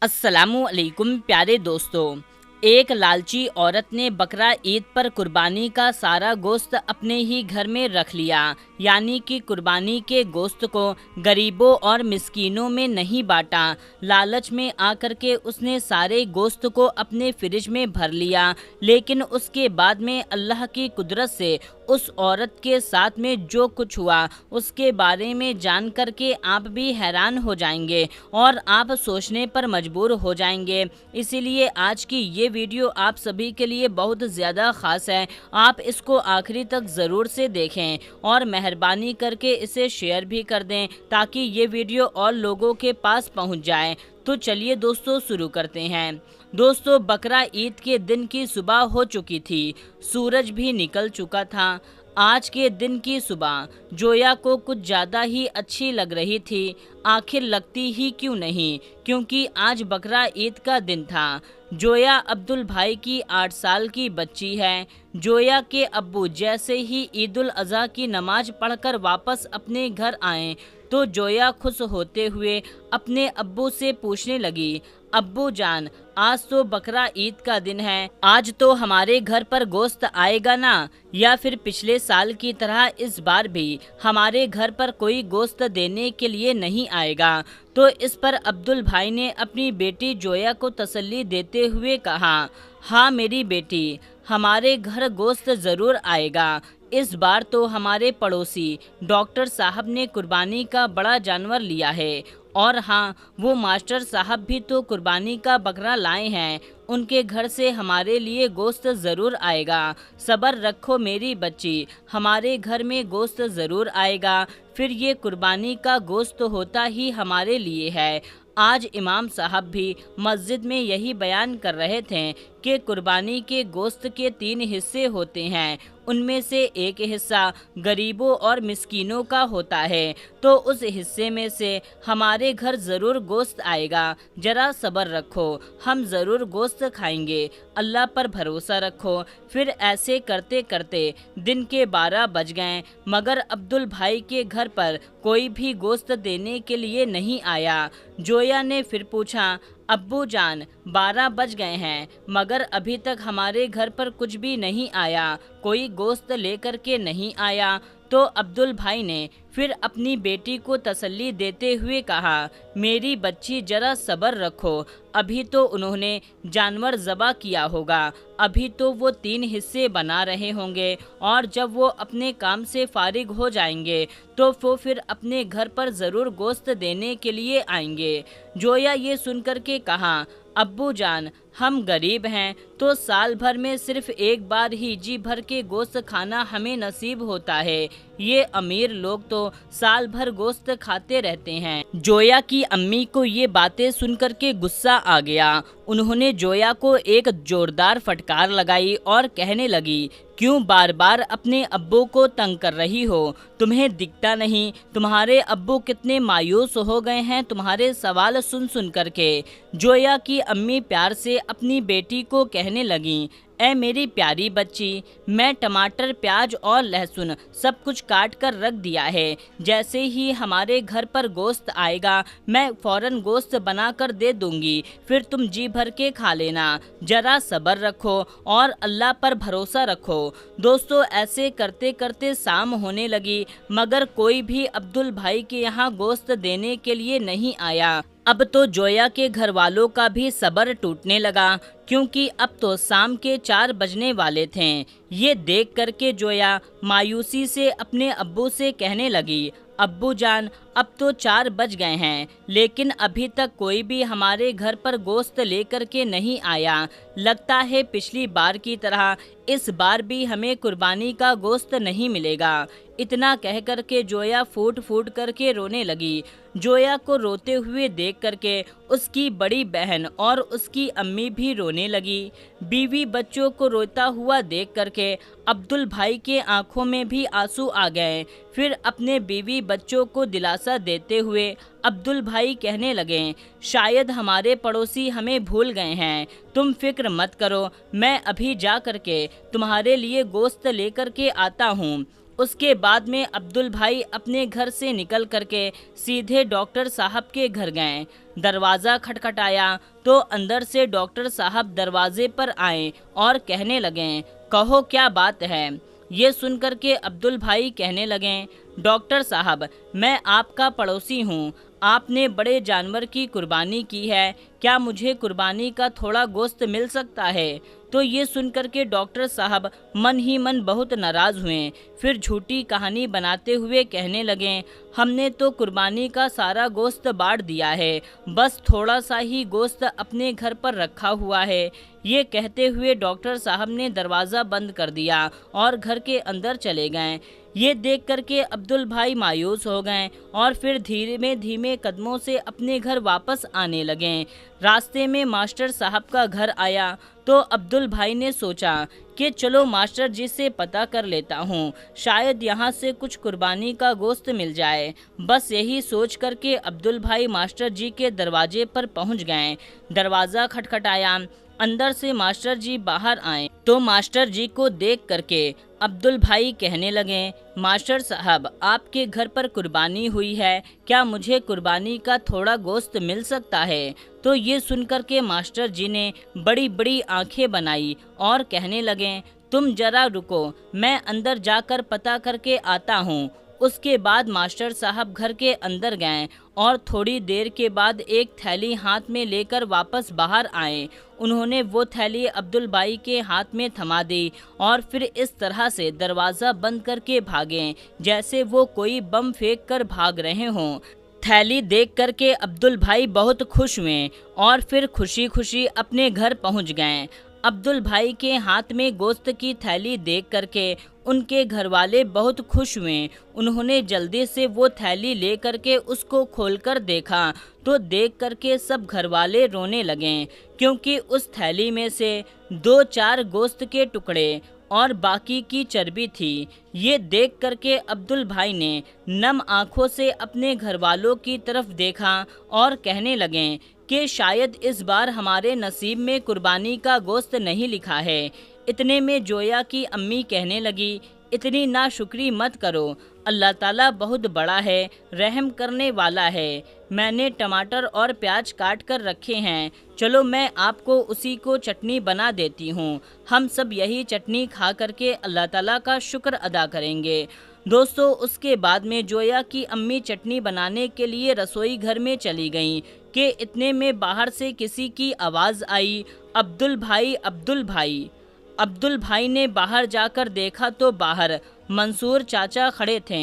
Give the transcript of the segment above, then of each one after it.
अस्सलामुअलैकुम प्यारे दोस्तों। एक लालची औरत ने बकरा ईद पर कुर्बानी का सारा गोश्त अपने ही घर में रख लिया, यानी कि कुर्बानी के गोश्त को गरीबों और मिस्कीनों में नहीं बांटा। लालच में आकर के उसने सारे गोश्त को अपने फ्रिज में भर लिया, लेकिन उसके बाद में अल्लाह की कुदरत से उस औरत के साथ में जो कुछ हुआ उसके बारे में जान कर के आप भी हैरान हो जाएंगे और आप सोचने पर मजबूर हो जाएंगे। इसीलिए आज की ये वीडियो आप सभी के लिए बहुत ज़्यादा ख़ास है। आप इसको आखिरी तक ज़रूर से देखें और मेहरबानी करके इसे शेयर भी कर दें ताकि ये वीडियो और लोगों के पास पहुंच जाए। तो चलिए दोस्तों शुरू करते हैं। दोस्तों, बकरा ईद के दिन की सुबह हो चुकी थी, सूरज भी निकल चुका था। आज के दिन की सुबह जोया को कुछ ज़्यादा ही अच्छी लग रही थी। आखिर लगती ही क्यों नहीं, क्योंकि आज बकरा ईद का दिन था। जोया अब्दुल भाई की 8 साल की बच्ची है। जोया के अब्बू जैसे ही ईदुल अज़हा की नमाज पढ़कर वापस अपने घर आए तो जोया खुश होते हुए अपने अब्बू से पूछने लगी, अब्बू जान, आज तो बकरा ईद का दिन है, आज तो हमारे घर पर गोश्त आएगा ना? या फिर पिछले साल की तरह इस बार भी हमारे घर पर कोई गोश्त देने के लिए नहीं आएगा? तो इस पर अब्दुल भाई ने अपनी बेटी जोया को तसल्ली देते हुए कहा, हाँ मेरी बेटी, हमारे घर गोश्त ज़रूर आएगा। इस बार तो हमारे पड़ोसी डॉक्टर साहब ने कुर्बानी का बड़ा जानवर लिया है, और हाँ, वो मास्टर साहब भी तो कुर्बानी का बकरा लाए हैं। उनके घर से हमारे लिए गोश्त ज़रूर आएगा। सब्र रखो मेरी बच्ची, हमारे घर में गोश्त ज़रूर आएगा। फिर ये कुर्बानी का गोश्त होता ही हमारे लिए है। आज इमाम साहब भी मस्जिद में यही बयान कर रहे थे कि कुर्बानी के गोश्त के 3 हिस्से होते हैं, उनमें से एक हिस्सा गरीबों और मिस्कीनों का होता है, तो उस हिस्से में से हमारे घर ज़रूर गोश्त आएगा। ज़रा सब्र रखो, हम ज़रूर गोश्त खाएंगे, अल्लाह पर भरोसा रखो। फिर ऐसे करते करते दिन के 12 बज गए, मगर अब्दुल भाई के घर पर कोई भी गोश्त देने के लिए नहीं आया। जोया ने फिर पूछा, अब्बू जान, 12 बज गए हैं मगर अभी तक हमारे घर पर कुछ भी नहीं आया, कोई गोश्त लेकर के नहीं आया। तो अब्दुल भाई ने फिर अपनी बेटी को तसल्ली देते हुए कहा, मेरी बच्ची ज़रा सब्र रखो, अभी तो उन्होंने जानवर ज़बह किया होगा, अभी तो वो 3 हिस्से बना रहे होंगे, और जब वो अपने काम से फारिग हो जाएंगे तो वो फिर अपने घर पर ज़रूर गोश्त देने के लिए आएंगे। जोया ये सुनकर के कहा, अब्बू जान, हम गरीब हैं तो साल भर में सिर्फ एक बार ही जी भर के गोश्त खाना हमें नसीब होता है, ये अमीर लोग तो साल भर गोश्त खाते रहते हैं। जोया की अम्मी को ये बातें सुनकर के गुस्सा आ गया। उन्होंने जोया को एक जोरदार फटकार लगाई और कहने लगी, क्यों बार बार अपने अब्बू को तंग कर रही हो? तुम्हें दिखता नहीं तुम्हारे अब्बू कितने मायूस हो गए हैं तुम्हारे सवाल सुन सुन करके? जोया की अम्मी प्यार से अपनी बेटी को कहने लगी, ऐ मेरी प्यारी बच्ची, मैं टमाटर, प्याज और लहसुन सब कुछ काट कर रख दिया है। जैसे ही हमारे घर पर गोश्त आएगा मैं फ़ौरन गोश्त बना कर दे दूंगी, फिर तुम जी भर के खा लेना। ज़रा सब्र रखो और अल्लाह पर भरोसा रखो। दोस्तों, ऐसे करते करते शाम होने लगी मगर कोई भी अब्दुल भाई के यहाँ गोश्त देने के लिए नहीं आया। अब तो जोया के घर वालों का भी सब्र टूटने लगा, क्योंकि अब तो शाम के 4 बजने वाले थे। ये देख करके जोया मायूसी से अपने अब्बू से कहने लगी, अब्बू जान, अब तो 4 बज गए हैं लेकिन अभी तक कोई भी हमारे घर पर गोश्त लेकर के नहीं आया। लगता है पिछली बार की तरह इस बार भी हमें कुर्बानी का गोश्त नहीं मिलेगा। इतना कह कर के जोया फूट फूट करके रोने लगी। जोया को रोते हुए देख करके उसकी बड़ी बहन और उसकी अम्मी भी रोने लगी। बीवी बच्चों को रोता हुआ देख करके अब्दुल भाई के आंखों में भी आंसू आ गए। फिर अपने बीवी बच्चों को दिलासा देते हुए अब्दुल भाई कहने लगे, शायद हमारे पड़ोसी हमें भूल गए हैं, तुम फिक्र मत करो, मैं अभी जा करके तुम्हारे लिए गोश्त लेकर के आता हूँ। اس کے بعد میں عبدل بھائی اپنے گھر سے نکل کر کے سیدھے ڈاکٹر صاحب کے گھر گئے۔ دروازہ کھٹکھٹایا تو اندر سے ڈاکٹر صاحب دروازے پر آئے اور کہنے لگے، کہو کیا بات ہے؟ یہ سن کر کے عبدل بھائی کہنے لگے، ڈاکٹر صاحب میں آپ کا پڑوسی ہوں، آپ نے بڑے جانور کی قربانی کی ہے، کیا مجھے قربانی کا تھوڑا گوشت مل سکتا ہے؟ تو یہ سن کر کے ڈاکٹر صاحب من ہی من بہت ناراض ہوئے، پھر جھوٹی کہانی بناتے ہوئے کہنے لگے، ہم نے تو قربانی کا سارا گوشت بانٹ دیا ہے، بس تھوڑا سا ہی گوشت اپنے گھر پر رکھا ہوا ہے۔ یہ کہتے ہوئے ڈاکٹر صاحب نے دروازہ بند کر دیا اور گھر کے اندر چلے گئے۔ یہ دیکھ کر کے عبدل بھائی مایوس ہو گئے اور پھر دھیرے دھیمے قدموں سے اپنے گھر واپس آنے لگے۔ راستے میں ماسٹر صاحب کا گھر آیا تو عبدل بھائی نے سوچا کہ چلو ماسٹر جی سے پتہ کر لیتا ہوں، شاید یہاں سے کچھ قربانی کا گوشت مل جائے۔ بس یہی سوچ کر کے عبدل بھائی ماسٹر جی کے دروازے پر پہنچ گئے۔ دروازہ کھٹکھٹایا، اندر سے ماسٹر جی باہر آئے تو ماسٹر جی کو دیکھ کر کے عبدل بھائی کہنے لگے، ماسٹر صاحب آپ کے گھر پر قربانی ہوئی ہے، کیا مجھے قربانی کا تھوڑا گوشت مل سکتا ہے؟ تو یہ سن کر کے ماسٹر جی نے بڑی بڑی آنکھیں بنائی اور کہنے لگے، تم ذرا رکو، میں اندر جا کر پتہ کر کے آتا ہوں۔ اس کے بعد ماسٹر صاحب گھر کے اندر گئے اور تھوڑی دیر کے بعد ایک تھیلی ہاتھ میں لے کر واپس باہر آئے۔ انہوں نے وہ تھیلی عبدل بھائی کے ہاتھ میں تھما دی اور پھر اس طرح سے دروازہ بند کر کے بھاگے جیسے وہ کوئی بم پھینک کر بھاگ رہے ہوں۔ تھیلی دیکھ کر کے عبدل بھائی بہت خوش ہوئے اور پھر خوشی خوشی اپنے گھر پہنچ گئے۔ عبدل بھائی کے ہاتھ میں گوشت کی تھیلی دیکھ کر کے ان کے گھر والے بہت خوش ہوئے۔ انہوں نے جلدی سے وہ تھیلی لے کر کے اس کو کھول کر دیکھا تو دیکھ کر کے سب گھر والے رونے لگے، کیونکہ اس تھیلی میں سے 2-4 گوشت کے ٹکڑے اور باقی کی چربی تھی۔ یہ دیکھ کر کے عبدل بھائی نے نم آنکھوں سے اپنے گھر والوں کی طرف دیکھا اور کہنے لگے کہ شاید اس بار ہمارے نصیب میں قربانی کا گوشت نہیں لکھا ہے۔ اتنے میں جویا کی امی کہنے لگی، اتنی ناشکری مت کرو، اللہ تعالیٰ بہت بڑا ہے، رحم کرنے والا ہے۔ میں نے ٹماٹر اور پیاز کاٹ کر رکھے ہیں، چلو میں آپ کو اسی کو چٹنی بنا دیتی ہوں، ہم سب یہی چٹنی کھا کر کے اللہ تعالیٰ کا شکر ادا کریں گے۔ دوستو اس کے بعد میں جویا کی امی چٹنی بنانے کے لیے رسوئی گھر میں چلی گئیں کہ اتنے میں باہر سے کسی کی آواز آئی، عبدل بھائی، عبدل بھائی۔ عبدل بھائی نے باہر جا کر دیکھا تو باہر منصور چاچا کھڑے تھے۔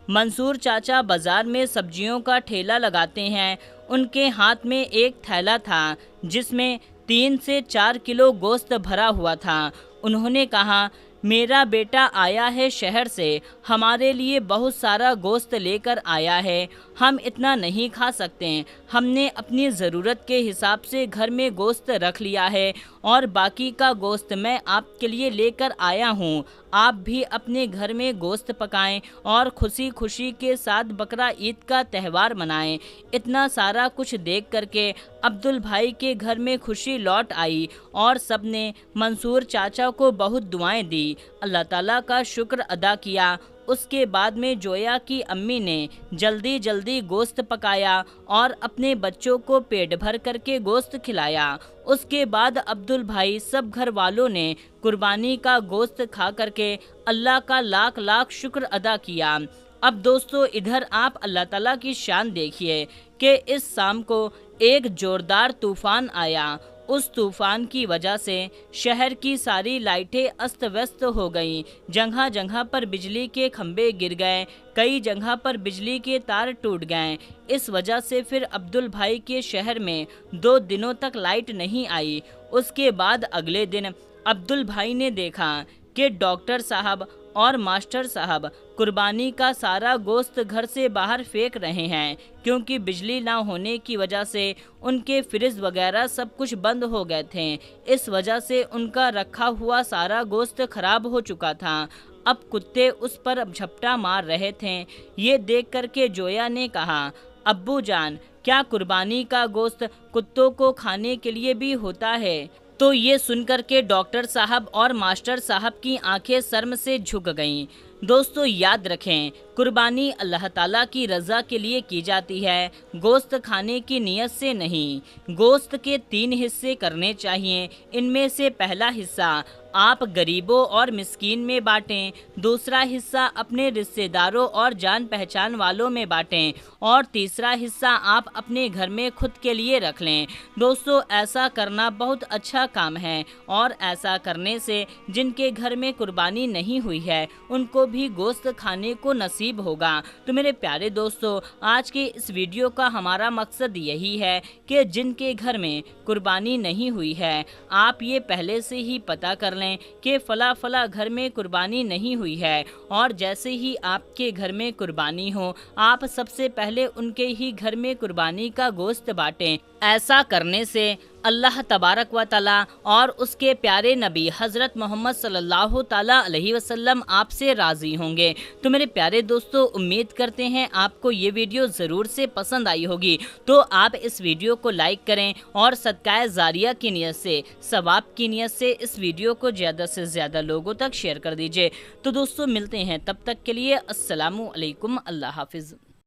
منصور چاچا بازار میں سبزیوں کا ٹھیلا لگاتے ہیں۔ ان کے ہاتھ میں ایک تھیلا تھا جس میں 3 سے 4 کلو گوشت بھرا ہوا تھا۔ انہوں نے کہا، میرا بیٹا آیا ہے شہر سے، ہمارے لیے بہت سارا گوشت لے کر آیا ہے، ہم اتنا نہیں کھا سکتے، ہم نے اپنی ضرورت کے حساب سے گھر میں گوشت رکھ لیا ہے اور باقی کا گوشت میں آپ کے لیے لے کر آیا ہوں۔ آپ بھی اپنے گھر میں گوشت پکائیں اور خوشی خوشی کے ساتھ بقرہ عید کا تہوار منائیں۔ اتنا سارا کچھ دیکھ کر کے عبدل بھائی کے گھر میں خوشی لوٹ آئی اور سب نے منصور چاچا کو بہت دعائیں دی، اللہ تعالیٰ کا شکر ادا کیا۔ اس کے بعد میں جویا کی امی نے جلدی جلدی گوشت پکایا اور اپنے بچوں کو پیٹ بھر کر کے گوشت کھلایا۔ اس کے بعد عبدل بھائی سب گھر والوں نے قربانی کا گوشت کھا کر کے اللہ کا لاکھ لاکھ شکر ادا کیا۔ اب دوستو ادھر آپ اللہ تعالیٰ کی شان دیکھیے کہ اس شام کو ایک زوردار طوفان آیا۔ اس طوفان کی وجہ سے شہر کی ساری لائٹیں است وست ہو گئیں، جگہ جگہ پر بجلی کے کھمبے گر گئے، کئی جگہ پر بجلی کے تار ٹوٹ گئے۔ اس وجہ سے پھر عبدل بھائی کے شہر میں 2 دنوں تک لائٹ نہیں آئی۔ اس کے بعد اگلے دن عبدل بھائی نے دیکھا کہ ڈاکٹر صاحب اور ماسٹر صاحب قربانی کا سارا گوشت گھر سے باہر پھینک رہے ہیں، کیونکہ بجلی نہ ہونے کی وجہ سے ان کے فریج وغیرہ سب کچھ بند ہو گئے تھے۔ اس وجہ سے ان کا رکھا ہوا سارا گوشت خراب ہو چکا تھا۔ اب کتے اس پر جھپٹا مار رہے تھے۔ یہ دیکھ کر کے جویا نے کہا، ابو جان، کیا قربانی کا گوشت کتوں کو کھانے کے لیے بھی ہوتا ہے؟ تو یہ سن کر کے ڈاکٹر صاحب اور ماسٹر صاحب کی آنکھیں شرم سے جھک گئیں۔ दोस्तों याद रखें, कुर्बानी अल्लाह ताला की रज़ा के लिए की जाती है, गोश्त खाने की नीयत से नहीं। गोश्त के 3 हिस्से करने चाहिए। इनमें से पहला हिस्सा आप गरीबों और मिस्कीन में बांटें, दूसरा हिस्सा अपने रिश्तेदारों और जान पहचान वालों में बांटें और तीसरा हिस्सा आप अपने घर में खुद के लिए रख लें। दोस्तों ऐसा करना बहुत अच्छा काम है और ऐसा करने से जिनके घर में कुर्बानी नहीं हुई है उनको भी गोश्त खाने को नसीब होगा। तो मेरे प्यारे दोस्तों, आज के इस वीडियो का हमारा मकसद यही है कि जिनके घर में कुर्बानी नहीं हुई है आप ये पहले से ही पता कर लें कि फला घर में कुर्बानी नहीं हुई है, और जैसे ही आपके घर में कुर्बानी हो आप सबसे पहले उनके ही घर में कुर्बानी का गोश्त बांटें। ऐसा करने से अल्लाह तबारक व तआला और उसके प्यारे नबी हज़रत मोहम्मद सल्लल्लाहु ताला अलैहि वसल्लम आपसे राज़ी होंगे। तो मेरे प्यारे दोस्तों, उम्मीद करते हैं आपको ये वीडियो ज़रूर से पसंद आई होगी। तो आप इस वीडियो को लाइक करें और सदकाए जारिया की नियत से, सवाब की नियत से इस वीडियो को ज़्यादा से ज़्यादा लोगों तक शेयर कर दीजिए। तो दोस्तों मिलते हैं, तब तक के लिए अस्सलामु अलैकुम, अल्लाह हाफिज़।